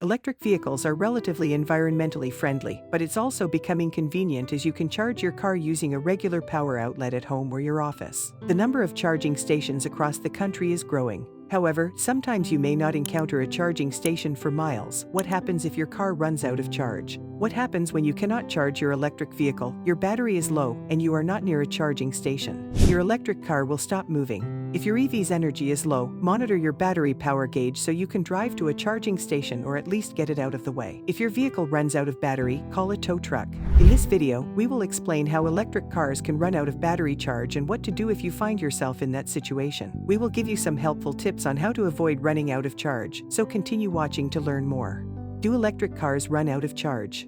Electric vehicles are relatively environmentally friendly, but it's also becoming convenient as you can charge your car using a regular power outlet at home or your office. The number of charging stations across the country is growing. However, sometimes you may not encounter a charging station for miles. What happens if your car runs out of charge? What happens when you cannot charge your electric vehicle, your battery is low, and you are not near a charging station? Your electric car will stop moving. If your EV's energy is low, monitor your battery power gauge so you can drive to a charging station or at least get it out of the way. If your vehicle runs out of battery, call a tow truck. In this video, we will explain how electric cars can run out of battery charge and what to do if you find yourself in that situation. We will give you some helpful tips on how to avoid running out of charge, so continue watching to learn more. Do electric cars run out of charge?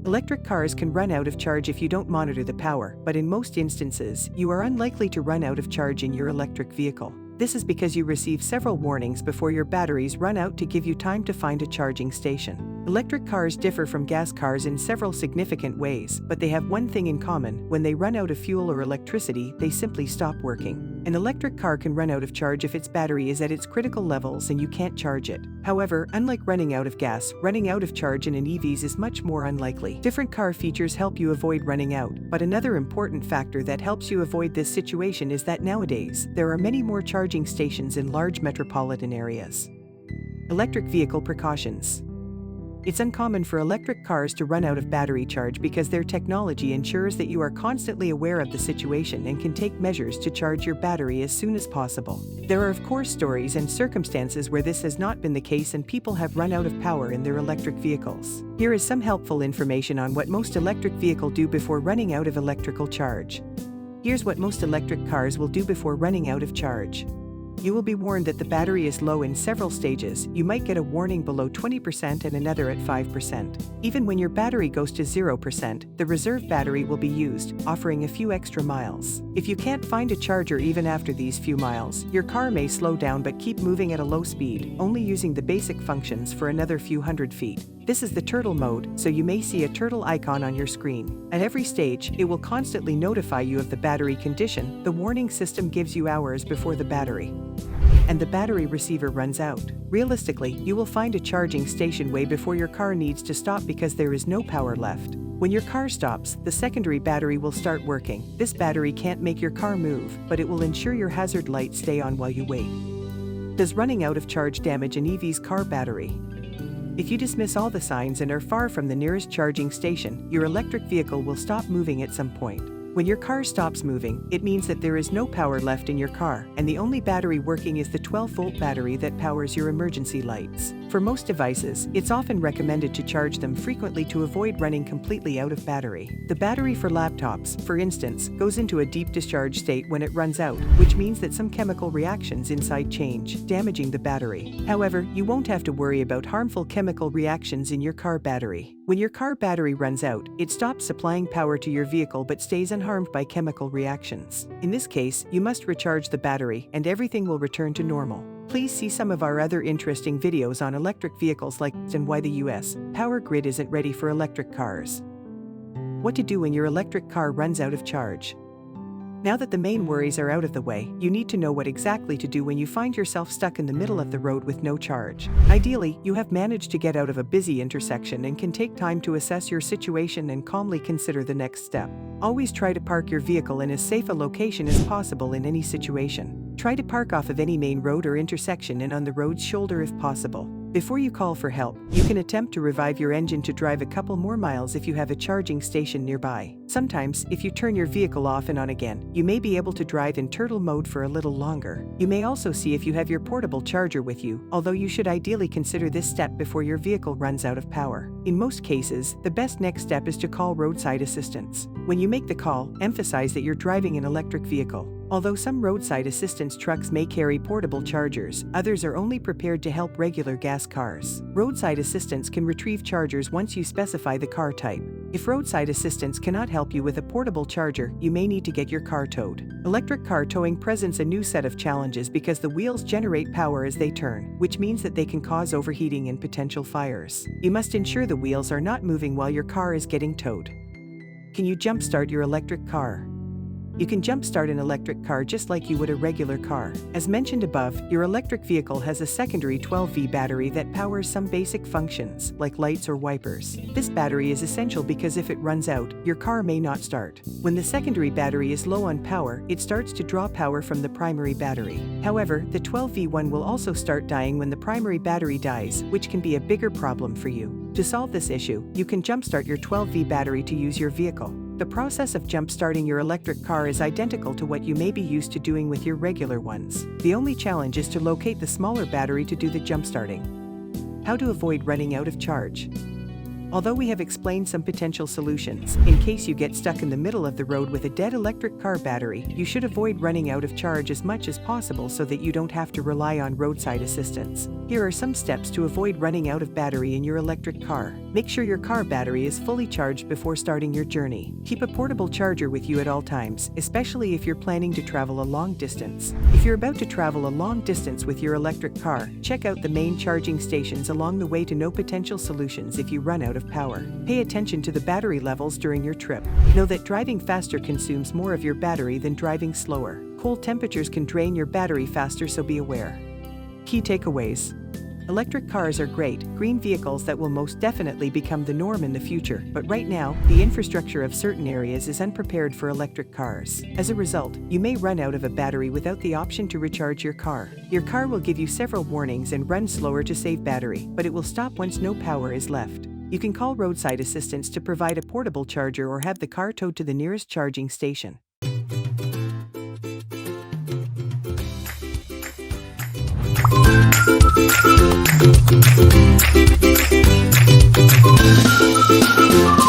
Electric cars can run out of charge if you don't monitor the power, but in most instances, you are unlikely to run out of charge in your electric vehicle. This is because you receive several warnings before your batteries run out to give you time to find a charging station. Electric cars differ from gas cars in several significant ways, but they have one thing in common: when they run out of fuel or electricity, they simply stop working. An electric car can run out of charge if its battery is at its critical levels and you can't charge it. However, unlike running out of gas, running out of charge in an EV is much more unlikely. Different car features help you avoid running out, but another important factor that helps you avoid this situation is that nowadays, there are many more charging stations in large metropolitan areas. Electric vehicle precautions. It's uncommon for electric cars to run out of battery charge because their technology ensures that you are constantly aware of the situation and can take measures to charge your battery as soon as possible. There are of course stories and circumstances where this has not been the case and people have run out of power in their electric vehicles. Here is some helpful information on what most electric vehicles do before running out of electrical charge. Here's what most electric cars will do before running out of charge. You will be warned that the battery is low in several stages. You might get a warning below 20% and another at 5%. Even when your battery goes to 0%, the reserve battery will be used, offering a few extra miles. If you can't find a charger even after these few miles, your car may slow down but keep moving at a low speed, only using the basic functions for another few hundred feet. This is the turtle mode, so you may see a turtle icon on your screen. At every stage, it will constantly notify you of the battery condition. The warning system gives you hours before the battery and the battery receiver runs out. Realistically, you will find a charging station way before your car needs to stop because there is no power left. When your car stops, the secondary battery will start working. This battery can't make your car move, but it will ensure your hazard lights stay on while you wait. Does running out of charge damage an EV's car battery? If you dismiss all the signs and are far from the nearest charging station, your electric vehicle will stop moving at some point. When your car stops moving, it means that there is no power left in your car, and the only battery working is the 12-volt battery that powers your emergency lights. For most devices, it's often recommended to charge them frequently to avoid running completely out of battery. The battery for laptops, for instance, goes into a deep discharge state when it runs out, which means that some chemical reactions inside change, damaging the battery. However, you won't have to worry about harmful chemical reactions in your car battery. When your car battery runs out, it stops supplying power to your vehicle but stays unharmed by chemical reactions. In this case, you must recharge the battery and everything will return to normal. Please see some of our other interesting videos on electric vehicles like and why the US power grid isn't ready for electric cars. What to do when your electric car runs out of charge. Now that the main worries are out of the way, you need to know what exactly to do when you find yourself stuck in the middle of the road with no charge. Ideally, you have managed to get out of a busy intersection and can take time to assess your situation and calmly consider the next step. Always try to park your vehicle in as safe a location as possible in any situation. Try to park off of any main road or intersection and on the road's shoulder if possible. Before you call for help, you can attempt to revive your engine to drive a couple more miles if you have a charging station nearby. Sometimes, if you turn your vehicle off and on again, you may be able to drive in turtle mode for a little longer. You may also see if you have your portable charger with you, although you should ideally consider this step before your vehicle runs out of power. In most cases, the best next step is to call roadside assistance. When you make the call, emphasize that you're driving an electric vehicle. Although some roadside assistance trucks may carry portable chargers, others are only prepared to help regular gas cars. Roadside assistance can retrieve chargers once you specify the car type. If roadside assistance cannot help you with a portable charger, you may need to get your car towed. Electric car towing presents a new set of challenges because the wheels generate power as they turn, which means that they can cause overheating and potential fires. You must ensure the wheels are not moving while your car is getting towed. Can you jumpstart your electric car? You can jumpstart an electric car just like you would a regular car. As mentioned above, your electric vehicle has a secondary 12V battery that powers some basic functions, like lights or wipers. This battery is essential because if it runs out, your car may not start. When the secondary battery is low on power, it starts to draw power from the primary battery. However, the 12V one will also start dying when the primary battery dies, which can be a bigger problem for you. To solve this issue, you can jumpstart your 12V battery to use your vehicle. The process of jump-starting your electric car is identical to what you may be used to doing with your regular ones. The only challenge is to locate the smaller battery to do the jump-starting. How to avoid running out of charge. Although we have explained some potential solutions, in case you get stuck in the middle of the road with a dead electric car battery, you should avoid running out of charge as much as possible so that you don't have to rely on roadside assistance. Here are some steps to avoid running out of battery in your electric car. Make sure your car battery is fully charged before starting your journey. Keep a portable charger with you at all times, especially if you're planning to travel a long distance. If you're about to travel a long distance with your electric car, check out the main charging stations along the way to know potential solutions if you run out of power. Pay attention to the battery levels during your trip. Know that driving faster consumes more of your battery than driving slower. Cold temperatures can drain your battery faster, so be aware. Key takeaways. Electric cars are great, green vehicles that will most definitely become the norm in the future, but right now, the infrastructure of certain areas is unprepared for electric cars. As a result, you may run out of a battery without the option to recharge your car. Your car will give you several warnings and run slower to save battery, but it will stop once no power is left. You can call roadside assistance to provide a portable charger or have the car towed to the nearest charging station. Thank you.